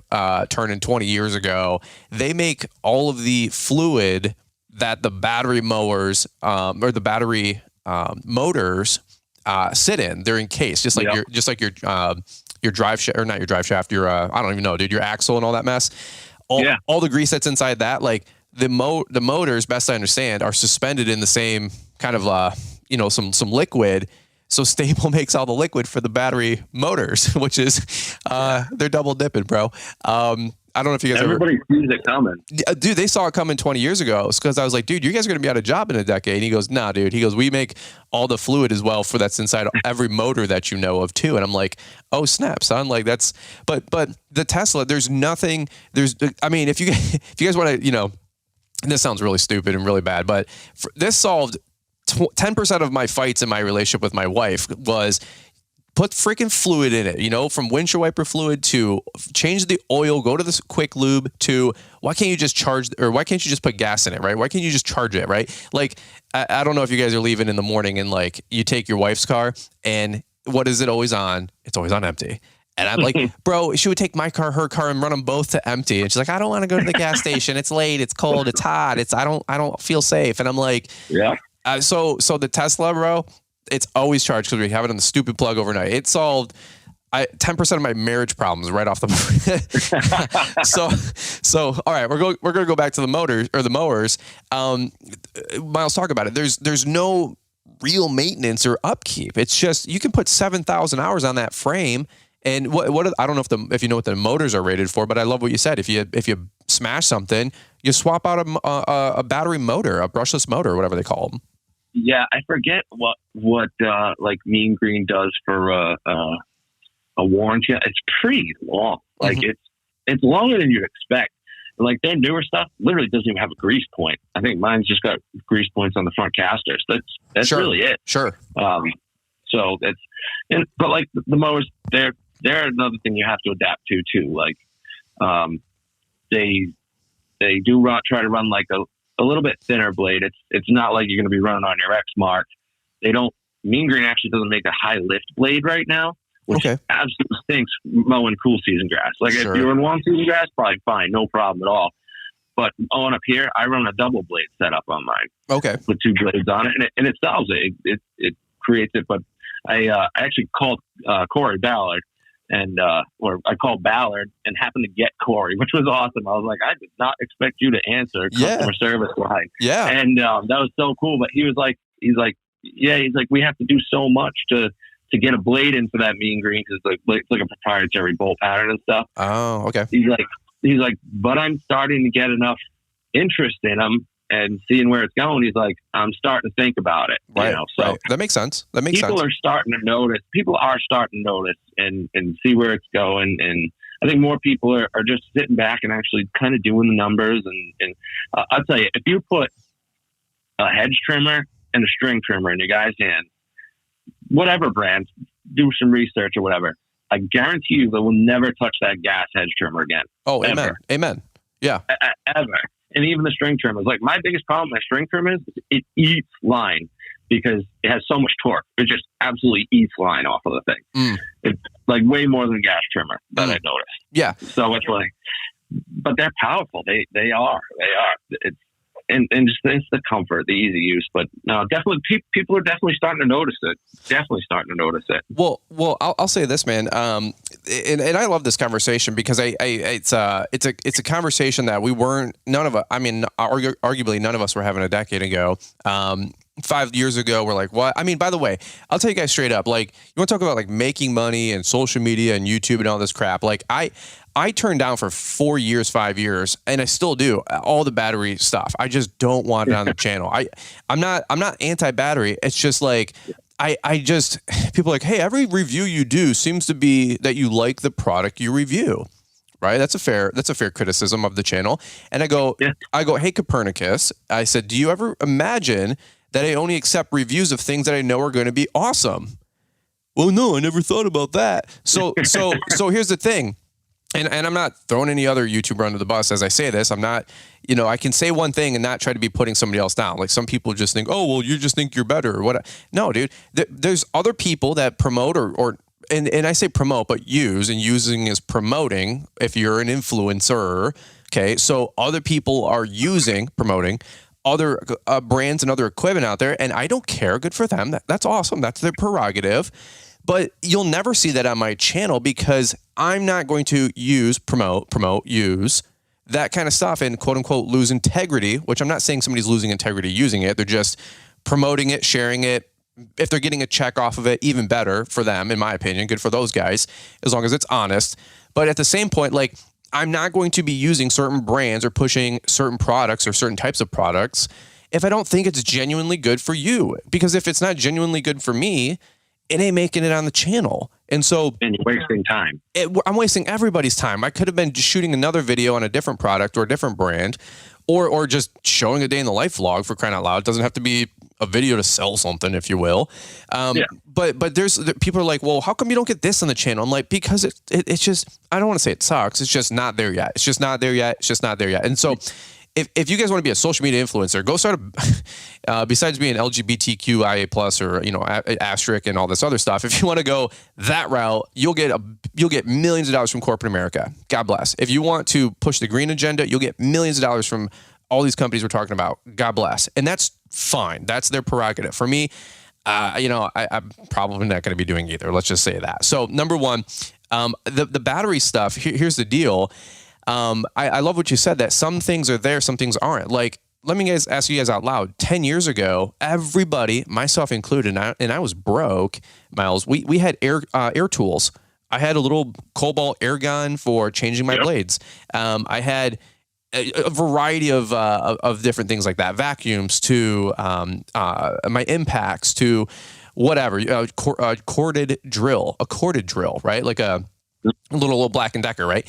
turning 20 years ago. They make all of the fluid that the battery mowers or the battery motors sit in. They're encased, just like your drive shaft, or not your drive shaft, your I don't even know, dude, your axle and all that mess. All the grease that's inside that, like the motors, best I understand, are suspended in the same kind of some liquid. So Stable makes all the liquid for the battery motors, which is they're double dipping, bro. I don't know if you guys Everybody sees it coming. Dude, they saw it coming 20 years ago because I was like, dude, you guys are going to be out of job in a decade. And he goes, nah, dude. He goes, we make all the fluid as well for that's inside every motor that you know of too. And I'm like, oh snap, son. Like that's, but the Tesla, if you guys want to, and this sounds really stupid and really bad, but this solved 10% of my fights in my relationship with my wife was put freaking fluid in it, from windshield wiper fluid to change the oil, go to this quick lube to why can't you just put gas in it, right? Why can't you just charge it, right? Like, I don't know if you guys are leaving in the morning and like you take your wife's car and what is it always on? It's always on empty. And I'm like, bro, she would take my car, her car, and run them both to empty. And she's like, I don't want to go to the gas station. It's late. It's cold. It's hot. I don't feel safe. And I'm like, yeah. So the Tesla, bro, it's always charged because we have it on the stupid plug overnight. It solved 10% of my marriage problems right off the So all right, we're going to go back to the motors or the mowers. Miles, talk about it. There's no real maintenance or upkeep. It's just you can put 7,000 hours on that frame. And what I don't know if you know what the motors are rated for, but I love what you said. If you smash something, you swap out a battery motor, a brushless motor, whatever they call them. Yeah, I forget what like Mean Green does for a warranty. It's pretty long. Like it's longer than you'd expect. Like their newer stuff literally doesn't even have a grease point. I think mine's just got grease points on the front casters. That's sure. Really it. Sure. So but like the mowers, they're another thing you have to adapt to too. Like they do try to run like a little bit thinner blade. It's not like you're going to be running on your X Mark. Mean Green actually doesn't make a high lift blade right now, which absolutely stinks mowing cool season grass. Like if you're in one season grass, probably fine, no problem at all. But mowing up here, I run a double blade setup on mine. Okay. With two blades on it, and it solves it. It creates it. But I actually called Corey Ballard. Or I called Ballard and happened to get Corey, which was awesome. I was like, I did not expect you to answer customer service line. Yeah. And that was so cool. But he's like, we have to do so much to get a blade in for that Mean Green because it's like a proprietary bolt pattern and stuff. Oh, okay. He's like, but I'm starting to get enough interest in them and seeing where it's going. He's like, I'm starting to think about it. Right. So that makes sense. People are starting to notice. People are starting to notice and see where it's going. And I think more people are just sitting back and actually kind of doing the numbers. And I'll tell you, if you put a hedge trimmer and a string trimmer in your guy's hand, whatever brand, do some research or whatever, I guarantee you they will never touch that gas hedge trimmer again. Oh, ever. Amen. Yeah. Ever. And even the string trimmers. Like my biggest problem with my string trimmer is it eats line because it has so much torque. It just absolutely eats line off of the thing. It's like way more than a gas trimmer that I noticed. Yeah. So it's like, but they're powerful. They are. and just it's the comfort, the easy use. But no, definitely people are definitely starting to notice it. Well, I'll say this, man. And I love this conversation because it's a conversation that arguably none of us were having a decade ago. 5 years ago, we're like, what? I mean, by the way, I'll tell you guys straight up, like, you want to talk about like making money and social media and YouTube and all this crap. Like I turned down for 5 years, and I still do all the battery stuff. I just don't want it on the channel. I'm not anti-battery. It's just like, I just, people are like, hey, every review you do seems to be that you like the product you review. Right. That's a fair criticism of the channel. And I go, hey, Copernicus, I said, do you ever imagine that I only accept reviews of things that I know are going to be awesome? Well, no, I never thought about that. So here's the thing. And I'm not throwing any other YouTuber under the bus as I say this. I'm not, I can say one thing and not try to be putting somebody else down. Like some people just think, oh, well, you just think you're better or what? No, dude, there's other people that promote and I say promote, but use, and using is promoting if you're an influencer. Okay. So other people are promoting other brands and other equipment out there, and I don't care. Good for them. That's awesome. That's their prerogative. But you'll never see that on my channel because I'm not going to use promote, use that kind of stuff and quote unquote lose integrity, which I'm not saying somebody's losing integrity using it. They're just promoting it, sharing it. If they're getting a check off of it, even better for them, in my opinion. Good for those guys, as long as it's honest. But at the same point, like, I'm not going to be using certain brands or pushing certain products or certain types of products if I don't think it's genuinely good for you. Because if it's not genuinely good for me, it ain't making it on the channel. And so... And you're wasting time. I'm wasting everybody's time. I could have been just shooting another video on a different product or a different brand, or just showing a day in the life vlog, for crying out loud. It doesn't have to be a video to sell something, if you will. But there's people are like, well, how come you don't get this on the channel? I'm like, because it's just, I don't want to say it sucks. It's just not there yet. It's just not there yet. And so if you guys want to be a social media influencer, go start besides being LGBTQIA plus or, asterisk and all this other stuff. If you want to go that route, you'll get millions of dollars from corporate America. God bless. If you want to push the green agenda, you'll get millions of dollars from all these companies we're talking about. God bless. And that's fine. That's their prerogative. For me, I'm probably not going to be doing either. Let's just say that. So number one, the battery stuff, here's the deal. I love what you said, that some things are there, some things aren't. Like, let me ask you guys out loud. 10 years ago, everybody, myself included, and I was broke, Miles, we had air tools. I had a little Cobalt air gun for changing my blades. I had a variety of different things like that, vacuums to my impacts to whatever, a corded drill, right? Like a little Black & Decker, right?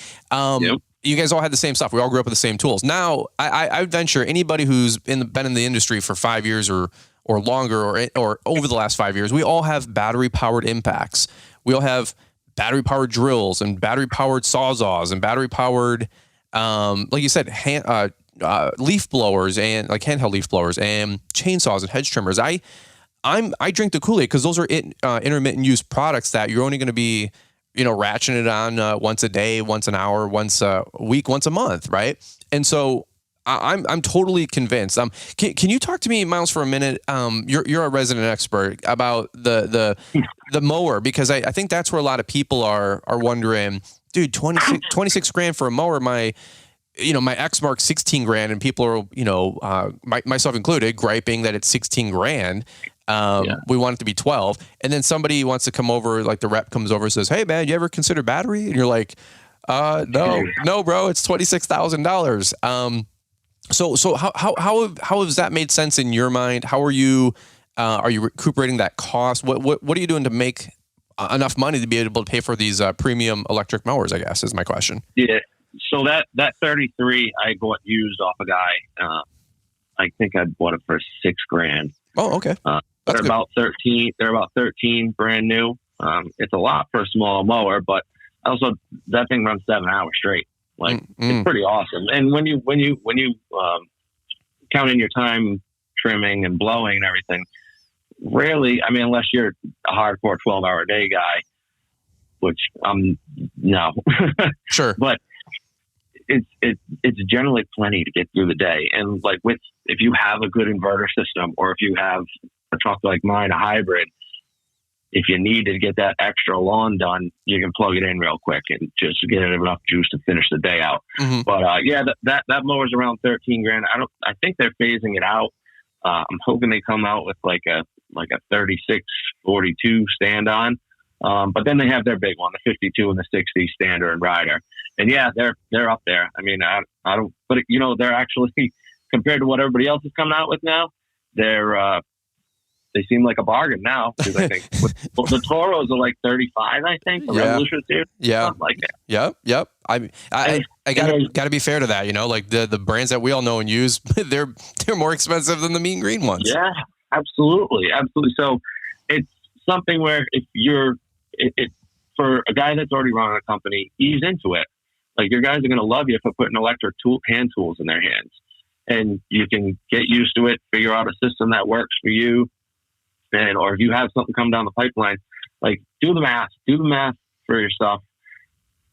You guys all had the same stuff. We all grew up with the same tools. Now, I would venture anybody who's been in the industry for 5 years or longer or over the last 5 years, we all have battery-powered impacts. We all have battery-powered drills and battery-powered sawzalls and battery-powered, like you said, leaf blowers and like handheld leaf blowers and chainsaws and hedge trimmers. I drink the Kool-Aid because those are intermittent use products that you're only going to be ratcheting it on once a day, once an hour, once a week, once a month, right? And so I'm totally convinced. Can you talk to me, Miles, for a minute? You're a resident expert about the mower, because I think that's where a lot of people are wondering, dude, 26 grand for a mower. My X marks 16 grand, and people are, myself included, griping that it's 16 grand. We want it to be 12. And then somebody wants to come over, like the rep comes over and says, hey man, you ever consider battery? And you're like, no, bro, it's $26,000. So how has that made sense in your mind? How are you recuperating that cost? What are you doing to make enough money to be able to pay for these premium electric mowers, I guess, is my question. Yeah. So that 33 I got used off a guy. I think I bought it for $6,000. Oh, okay. They're about 13. They're about 13 brand new. It's a lot for a small mower, but also that thing runs 7 hours straight. Like it's pretty awesome. And when you count in your time trimming and blowing and everything, rarely, I mean, unless you're a hardcore 12-hour day guy, which I'm no. Sure. But it's generally plenty to get through the day. And like if you have a good inverter system, or if you have a truck like mine, a hybrid, if you need to get that extra lawn done, you can plug it in real quick and just get enough juice to finish the day out. Mm-hmm. But that mower's around $13,000. I think they're phasing it out. I'm hoping they come out with like a 3642 stand on. But then they have their big one, the 52 and the 60 standard and rider. And yeah, they're up there. I mean, I don't, but you know, they're actually, compared to what everybody else is coming out with now, they seem like a bargain now. Because I think the Toros are like 35, I think. The Revolution Series, something like that. Yep. I gotta be fair to that. You know, like the brands that we all know and use, they're more expensive than the mean green ones. Yeah, absolutely. So it's something where if you're for a guy that's already running a company, ease into it. Like, your guys are going to love you for putting electric hand tools in their hands, and you can get used to it, figure out a system that works for you. Or if you have something come down the pipeline, like, do the math for your stuff,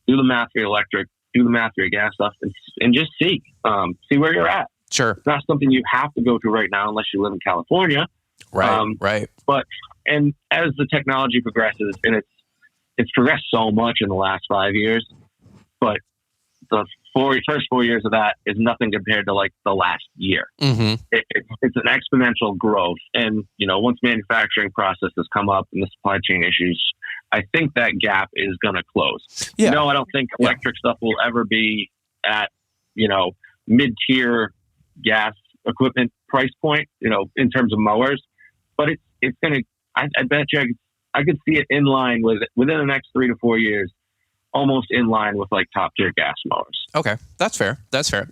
do the math for your electric, do the math for your gas stuff, and just see where you're at. Sure. It's not something you have to go to right now unless you live in California. Right. But as the technology progresses, and it's progressed so much in the last 5 years, but the first 4 years of that is nothing compared to like the last year. Mm-hmm. It's an exponential growth. And, you know, once manufacturing processes come up and the supply chain issues, I think that gap is going to close. Yeah. No, I don't think electric stuff will ever be at, you know, mid-tier gas equipment price point, you know, in terms of mowers, but it's going to, I bet you I could see it in line within the next 3 to 4 years, almost in line with like top tier gas mowers. Okay, that's fair.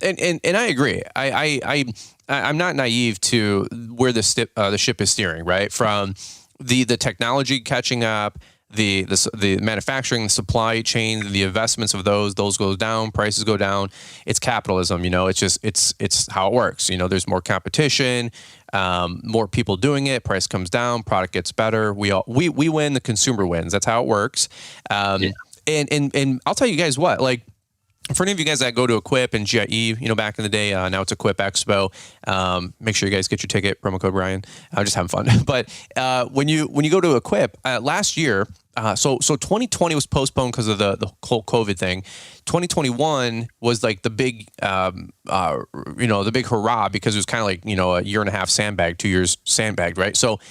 And I agree. I'm not naive to where the ship is steering, right? From the technology catching up, the manufacturing, the supply chain, the investments of those go down, prices go down. It's capitalism, you know. It's how it works. You know, there's more competition, more people doing it. Price comes down, product gets better. We win. The consumer wins. That's how it works. And I'll tell you guys what, like, for any of you guys that go to Equip and GIE, you know, back in the day, now it's Equip Expo. Make sure you guys get your ticket, promo code Ryan. I'm just having fun. But when you go to Equip, last year, so 2020 was postponed because of the whole COVID thing. 2021 was like the big, the big hurrah, because it was kind of like, you know, a year and a half sandbag, 2 years sandbagged, right? So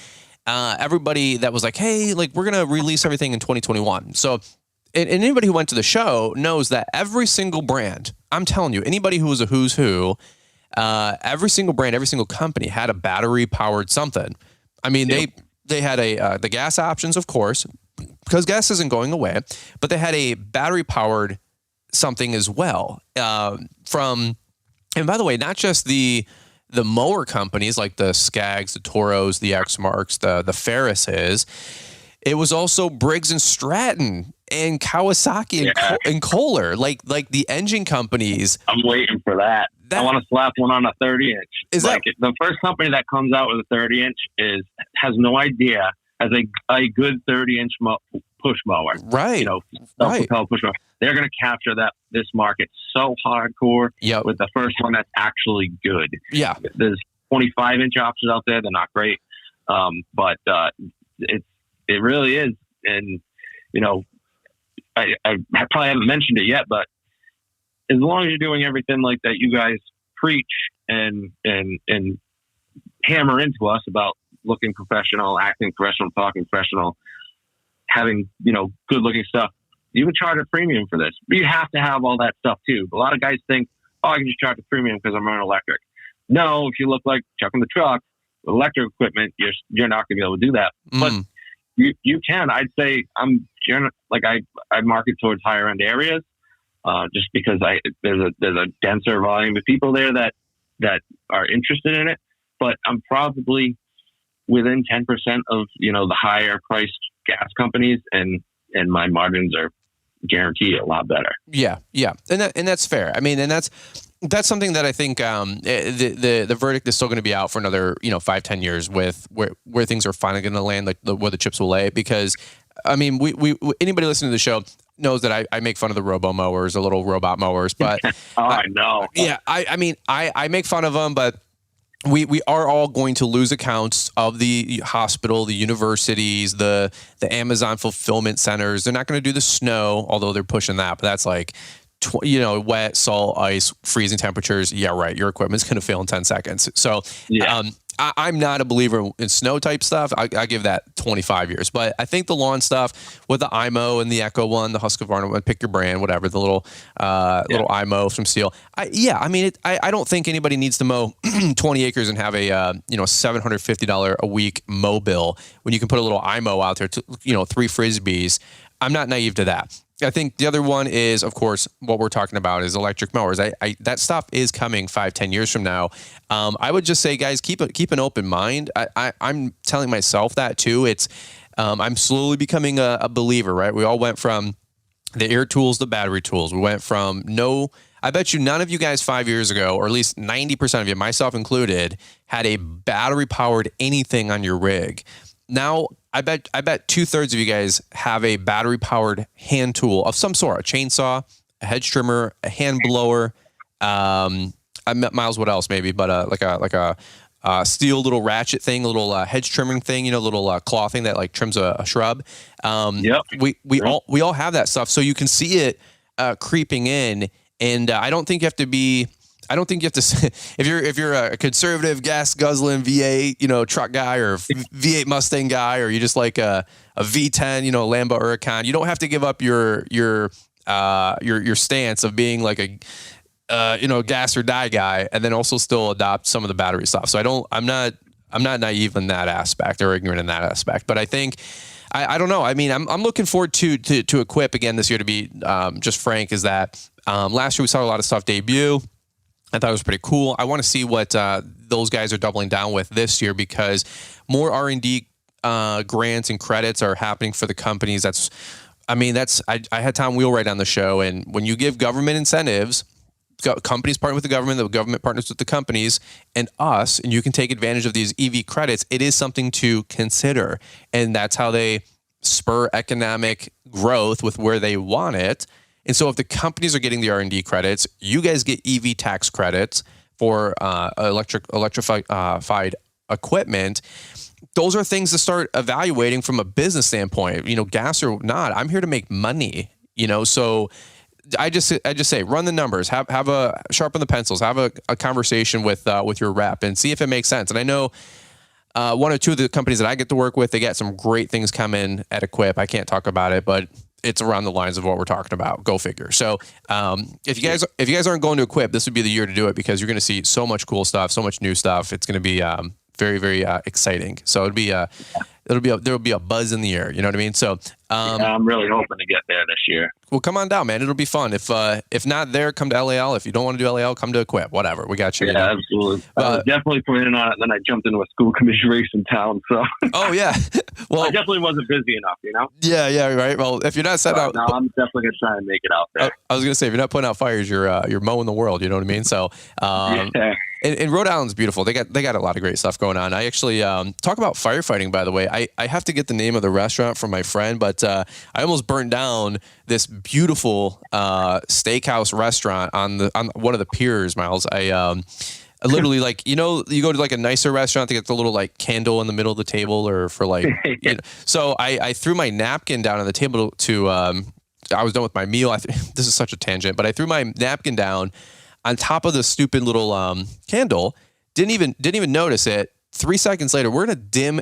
everybody that was like, hey, like, we're going to release everything in 2021. So and anybody who went to the show knows that every single brand, I'm telling you, anybody who was a who's who, every single brand, every single company had a battery powered something. I mean, they had the gas options, of course, because gas isn't going away, but they had a battery powered something as well. And by the way, not just the mower companies like the Skags, the Toros, the Exmarks, the Ferrises. It was also Briggs and Stratton and Kawasaki and Kohler, like the engine companies. I'm waiting for that. I want to slap one on a 30-inch. Is like the first company that comes out with a 30-inch has no idea, has a good 30-inch push mower, right? You know, self-propelled push mower. They're going to capture this market so hardcore with the first one that's actually good. Yeah, there's 25-inch options out there. They're not great, but it really is. And, you know, I probably haven't mentioned it yet, but as long as you're doing everything like that you guys preach and hammer into us about looking professional, acting professional, talking professional, having, you know, good looking stuff, you would charge a premium for this. But you have to have all that stuff too. A lot of guys think, oh, I can just charge a premium because I'm running electric. No, if you look like Chuck in the truck with electric equipment, you're not going to be able to do that. But you can. I'd say I market towards higher end areas, just because there's a denser volume of people there that are interested in it. But I'm probably within 10% of, you know, the higher priced gas companies, and my margins are guaranteed a lot better. Yeah, and that's fair. I mean, and that's something that I think the verdict is still going to be out for another 5-10 years with where things are finally going to land, like where the chips will lay. Because I mean, we anybody listening to the show, knows that I make fun of the robo mowers, the little robot mowers, but I know. Yeah, I mean, I make fun of them, but we are all going to lose accounts of the hospital, the universities, the Amazon fulfillment centers. They're not going to do the snow, although they're pushing that, but that's like, wet, salt, ice, freezing temperatures. Yeah, right. Your equipment's going to fail in 10 seconds. So I'm not a believer in snow type stuff. I give that 25 years, but I think the lawn stuff with the IMO and the Echo one, the Husqvarna one, pick your brand, whatever, the little IMO from Steel. I don't think anybody needs to mow 20 acres and have a $750 a week mow bill when you can put a little IMO out there to, 3 Frisbees. I'm not naive to that. I think the other one is, of course, what we're talking about is electric mowers. That stuff is coming 5-10 years from now. I would just say, guys, keep an open mind. I'm telling myself that too. It's I'm slowly becoming a believer, right? We all went from the air tools to battery tools. We went from I bet you none of you guys 5 years ago, or at least 90% of you, myself included, had a battery powered anything on your rig. Now, I bet 2/3 of you guys have a battery powered hand tool of some sort, a chainsaw, a hedge trimmer, a hand blower. Miles, what else maybe? But like a steel little ratchet thing, a little hedge trimming thing, little claw thing that like trims a shrub. We all have that stuff, so you can see it creeping in, and I don't think you have to if you're a conservative gas guzzling V8, truck guy, or V8 Mustang guy, or you just like a V10, Lambo Huracan, you don't have to give up your stance of being like a gas or die guy, and then also still adopt some of the battery stuff. So I'm not naive in that aspect or ignorant in that aspect, but I think I don't know. I mean, I'm looking forward to Equip again this year. To be just frank, is that last year we saw a lot of stuff debut. I thought it was pretty cool. I want to see what those guys are doubling down with this year, because more R&D grants and credits are happening for the companies. I had Tom Wheelwright on the show, and when you give government incentives, companies partner with the government partners with the companies and us, and you can take advantage of these EV credits, it is something to consider. And that's how they spur economic growth with where they want it. And so if the companies are getting the R&D credits, you guys get EV tax credits for electrified equipment. Those are things to start evaluating from a business standpoint. Gas or not, I'm here to make money. So I just say run the numbers, sharpen the pencils, have a conversation with your rep, and see if it makes sense. And I know one or two of the companies that I get to work with, they got some great things coming at Equip. I can't talk about it, but it's around the lines of what we're talking about. Go figure. So if you guys aren't going to Equip, this would be the year to do it, because you're going to see so much cool stuff, so much new stuff. It's going to be very, very exciting. So there'll be a buzz in the air. You know what I mean? So I'm really hoping to get there this year. Well, come on down, man. It'll be fun. If not there, come to LAL. If you don't want to do LAL, come to Equip. Whatever. We got you. Yeah, absolutely. I was definitely planning on it. Then I jumped into a school committee race in town. So. Oh yeah. Well, I definitely wasn't busy enough. Yeah. Right. Well, if you're not set out, no, I'm definitely gonna try and make it out there. I was gonna say, if you're not putting out fires, you're mowing the world. You know what I mean? So. Yeah. And Rhode Island's beautiful. They got a lot of great stuff going on. I actually talk about firefighting, by the way. I have to get the name of the restaurant from my friend, but I almost burned down this beautiful steakhouse restaurant on one of the piers, Miles. I literally, you go to like a nicer restaurant to get the little like candle in the middle of the table, or for like. So I threw my napkin down on the table to. I was done with my meal. This is such a tangent, but I threw my napkin down on top of the stupid little candle. Didn't even notice it. 3 seconds later, we're in a dim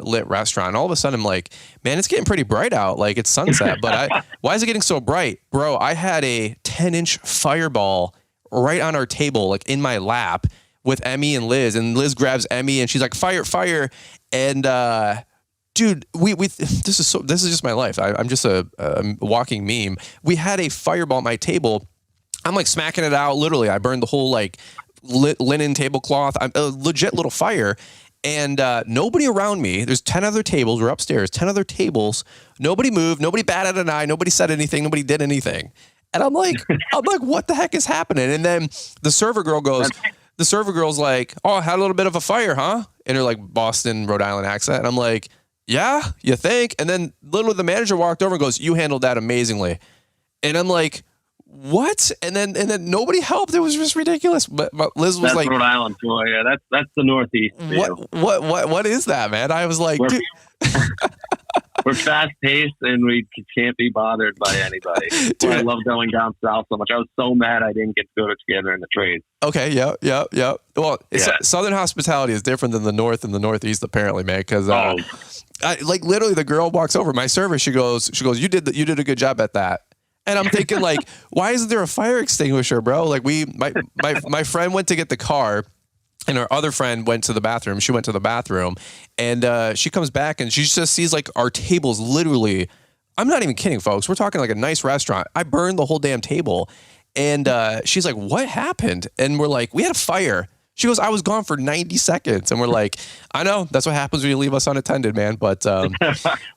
lit restaurant. All of a sudden, I'm like, man, it's getting pretty bright out. Like, it's sunset, but why is it getting so bright? Bro, I had a 10-inch fireball right on our table, like in my lap, with Emmy and Liz grabs Emmy, and she's like, fire. And, dude, this is just my life. I'm just a walking meme. We had a fireball at my table. I'm like smacking it out. Literally, I burned the whole like linen tablecloth. A legit little fire. And nobody around me. There's 10 other tables. We're upstairs. 10 other tables. Nobody moved. Nobody batted an eye. Nobody said anything. Nobody did anything. And I'm like, what the heck is happening? And then the server girl's like, oh, I had a little bit of a fire, huh? In her like Boston, Rhode Island accent. And I'm like, yeah, you think? And then literally the manager walked over and goes, you handled that amazingly. And I'm like, what? And then nobody helped. It was just ridiculous. But Liz was that's like, Rhode Island for you. That's the Northeast. What is that, man? I was like, dude. We're fast paced and we can't be bothered by anybody. Dude, I love going down south so much. I was so mad I didn't get to go together in the trade. Okay, yeah. Well, Southern hospitality is different than the North and the Northeast, apparently, man. Because like literally, the girl walks over my service. She goes, you did a good job at that. And I'm thinking, like, why isn't there a fire extinguisher, bro? Like, my friend went to get the car. And our other friend went to the bathroom. She went to the bathroom, and she comes back, and she just sees like our tables literally. I'm not even kidding, folks. We're talking like a nice restaurant. I burned the whole damn table, and she's like, "What happened?" And we're like, "We had a fire." She goes, "I was gone for 90 seconds," and we're like, "I know. That's what happens when you leave us unattended, man." But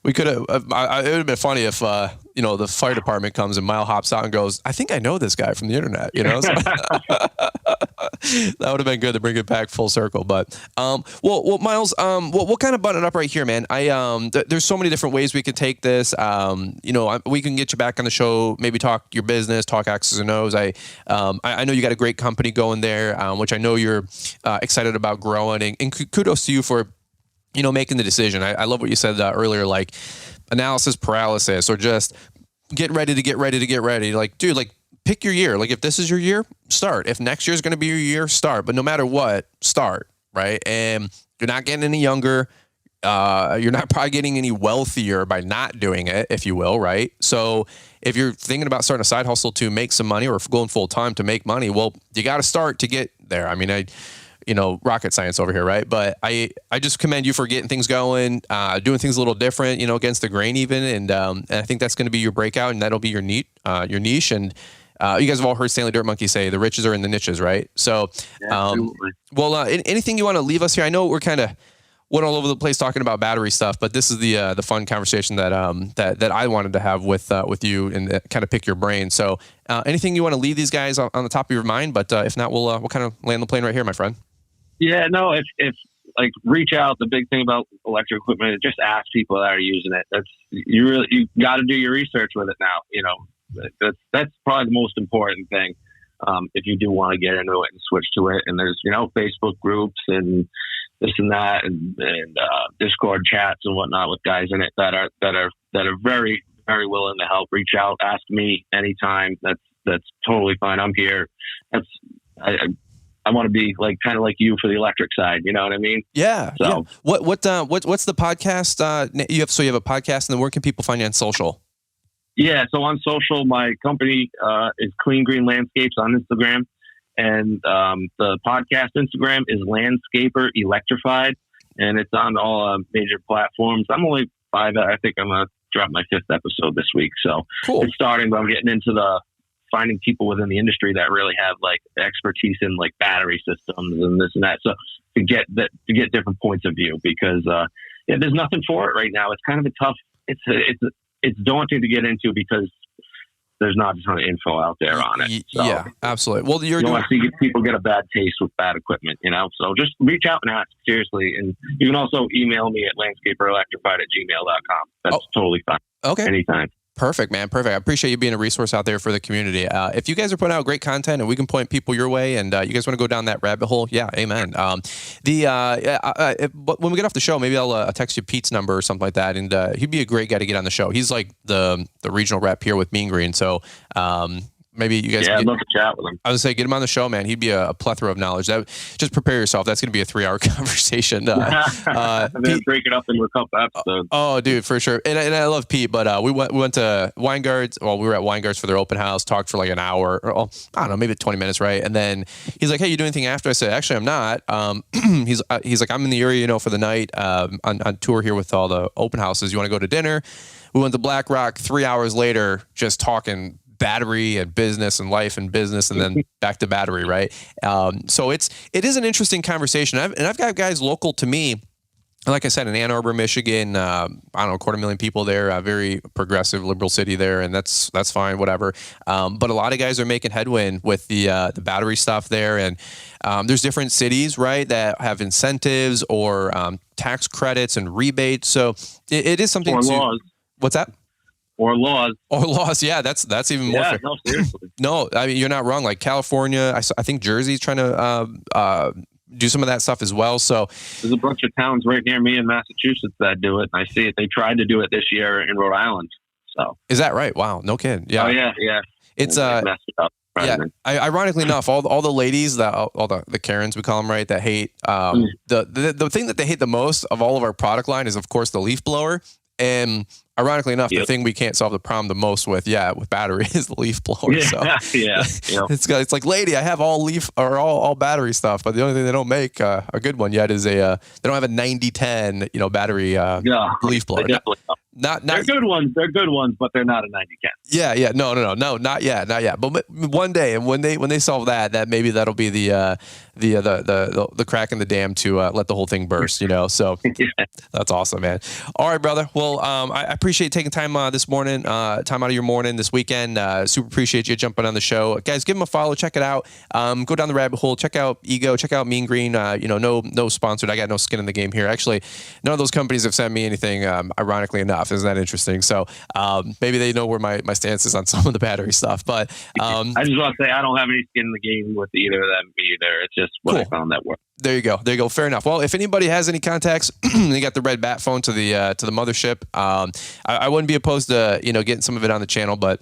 we could have. It would have been funny if the fire department comes and Mile hops out and goes, "I think I know this guy from the internet." So, that would have been good to bring it back full circle. But well, Miles, we'll kind of button it up right here, man. There's so many different ways we could take this. We can get you back on the show, maybe talk your business, talk X's and O's. I know you got a great company going there, which I know you're excited about growing, and kudos to you for making the decision. I love what you said earlier, like analysis paralysis, or just get ready. Like, dude, like, pick your year. Like, if this is your year, start. If next year is going to be your year, start. But no matter what, start, right? And you're not getting any younger. You're not probably getting any wealthier by not doing it, if you will, right? So if you're thinking about starting a side hustle to make some money, or going full time to make money, well, you got to start to get there. I mean, rocket science over here, right? But I just commend you for getting things going, doing things a little different, against the grain even. And I think that's going to be your breakout, and that'll be your niche. And you guys have all heard Stanley Dirt Monkey say the riches are in the niches, right? So, anything you want to leave us here? I know we're kind of went all over the place talking about battery stuff, but this is the fun conversation that I wanted to have with you and kind of pick your brain. So, anything you want to leave these guys on the top of your mind? But if not, we'll kind of land the plane right here, my friend. Yeah, no, if like reach out. The big thing about electric equipment is just ask people that are using it. You got to do your research with it now. That's probably the most important thing. If you do want to get into it and switch to it, and there's Facebook groups and this and that, and Discord chats and whatnot with guys in it that are very, very willing to help. Reach out, ask me anytime. That's totally fine. I'm here. I want to be kind of like you for the electric side. You know what I mean? Yeah. So yeah. What's the podcast? You have a podcast, and then where can people find you on social? Yeah, so on social, my company is Clean Green Landscapes on Instagram, and the podcast Instagram is Landscaper Electrified, and it's on all major platforms. I'm only 5. I think I'm gonna drop my 5th episode this week, so cool. It's starting. But I'm getting into finding people within the industry that really have expertise in battery systems and this and that. So to get different points of view, because there's nothing for it right now. It's kind of a tough. It's daunting to get into because there's not a ton of info out there on it. So, yeah, absolutely. Well, you want to see people get a bad taste with bad equipment, So just reach out and ask seriously. And you can also email me at landscaperelectrified@gmail.com. That's totally fine. Okay. Anytime. Perfect, man. Perfect. I appreciate you being a resource out there for the community. If you guys are putting out great content and we can point people your way, and you guys want to go down that rabbit hole, yeah, amen. But when we get off the show, maybe I'll text you Pete's number or something like that, and he'd be a great guy to get on the show. He's like the regional rep here with Mean Green, so maybe you guys. Yeah, I'd love to chat with him. I would say get him on the show, man. He'd be a plethora of knowledge. Just prepare yourself. That's going to be a 3-hour conversation. Break it up into a couple episodes. Oh, dude, for sure. And I love Pete, but we went to Weingart's. Well, we were at Weingart's for their open house. Talked for an hour, or I don't know, maybe 20 minutes, right? And then he's like, "Hey, you do anything after?" I said, "Actually, I'm not." He's like, "I'm in the area, for the night on tour here with all the open houses. You want to go to dinner?" We went to Black Rock. 3 hours later, just talking battery and business and life and business, and then back to battery, right? So it is an interesting conversation. I've got guys local to me like I said, in Ann Arbor, Michigan, I don't know, 250,000 people there, a very progressive liberal city there, and that's fine, whatever. But a lot of guys are making headwind with the battery stuff there, and there's different cities, right, that have incentives or tax credits and rebates. So it is something. Or laws. What's that? Or laws. Or laws, yeah, that's even more. Yeah, no, seriously. No, I mean, you're not wrong. Like California, I think Jersey's trying to do some of that stuff as well. So there's a bunch of towns right near me in Massachusetts that do it. And I see it. They tried to do it this year in Rhode Island. So is that right? Wow, no kidding. Yeah. Oh yeah, yeah. It's messed it up. Yeah. Ironically enough, all the ladies that all the Karens, we call them, right, that hate the thing that they hate the most of all of our product line is, of course, the leaf blower. And ironically enough, the thing we can't solve the problem the most with battery is the leaf blower. Yeah, so yeah. It's like, lady, I have all leaf or all battery stuff, but the only thing they don't make a good one yet is they don't have a 9010 battery leaf blower. Not they're good ones. They're good ones, but they're not a 9010. Yeah. No, not yet. But one day, and when they solve that maybe that'll be the crack in the dam to let the whole thing burst. So that's awesome, man. All right, brother. Well, I appreciate you taking time this morning, time out of your morning this weekend. Super appreciate you jumping on the show, guys. Give them a follow, check it out. Go down the rabbit hole, check out Ego, check out Mean Green. No sponsored. I got no skin in the game here. Actually, none of those companies have sent me anything. Ironically enough. Isn't that interesting? So maybe they know where my stance is on some of the battery stuff. But I just want to say I don't have any skin in the game with either of them either. It's just what I found that worked. There you go. Fair enough. Well, if anybody has any contacts, they got the red bat phone to the mothership. I wouldn't be opposed to getting some of it on the channel, but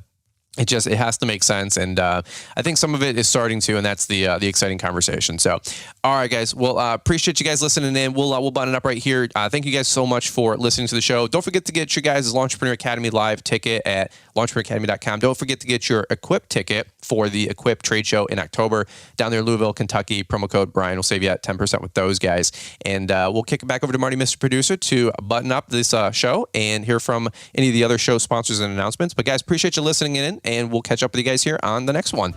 it has to make sense, and I think some of it is starting to, and that's the exciting conversation. So, all right, guys. Well, appreciate you guys listening in. We'll button it up right here. Thank you guys so much for listening to the show. Don't forget to get your guys' Launchpreneur Academy live ticket at launchpreneuracademy.com. Don't forget to get your Equip ticket for the Equip trade show in October down there in Louisville, Kentucky. Promo code Brian will save you at 10% with those guys. And we'll kick it back over to Marty, Mr. Producer, to button up this show and hear from any of the other show sponsors and announcements. But guys, appreciate you listening in, and we'll catch up with you guys here on the next one.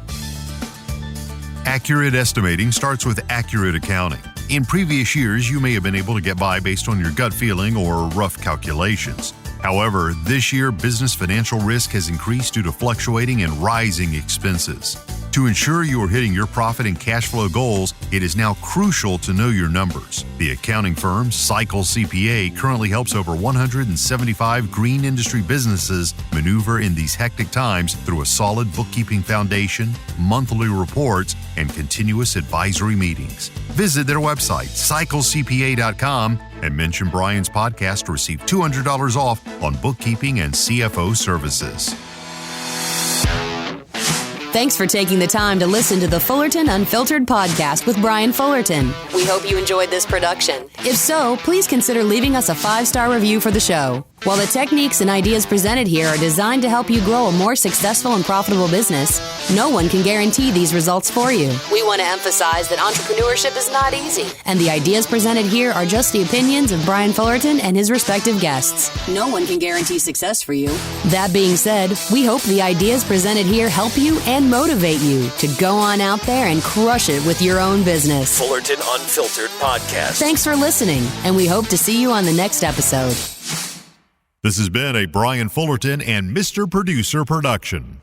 Accurate estimating starts with accurate accounting. In previous years, you may have been able to get by based on your gut feeling or rough calculations. However, this year, business financial risk has increased due to fluctuating and rising expenses. To ensure you are hitting your profit and cash flow goals, it is now crucial to know your numbers. The accounting firm Cycle CPA currently helps over 175 green industry businesses maneuver in these hectic times through a solid bookkeeping foundation, monthly reports, and continuous advisory meetings. Visit their website, cyclecpa.com, and mention Brian's podcast to receive $200 off on bookkeeping and CFO services. Thanks for taking the time to listen to the Fullerton Unfiltered podcast with Brian Fullerton. We hope you enjoyed this production. If so, please consider leaving us a 5-star review for the show. While the techniques and ideas presented here are designed to help you grow a more successful and profitable business, no one can guarantee these results for you. We want to emphasize that entrepreneurship is not easy, and the ideas presented here are just the opinions of Brian Fullerton and his respective guests. No one can guarantee success for you. That being said, we hope the ideas presented here help you and motivate you to go on out there and crush it with your own business. Fullerton Unfiltered Podcast. Thanks for listening, and we hope to see you on the next episode. This has been a Brian Fullerton and Mr. Producer production.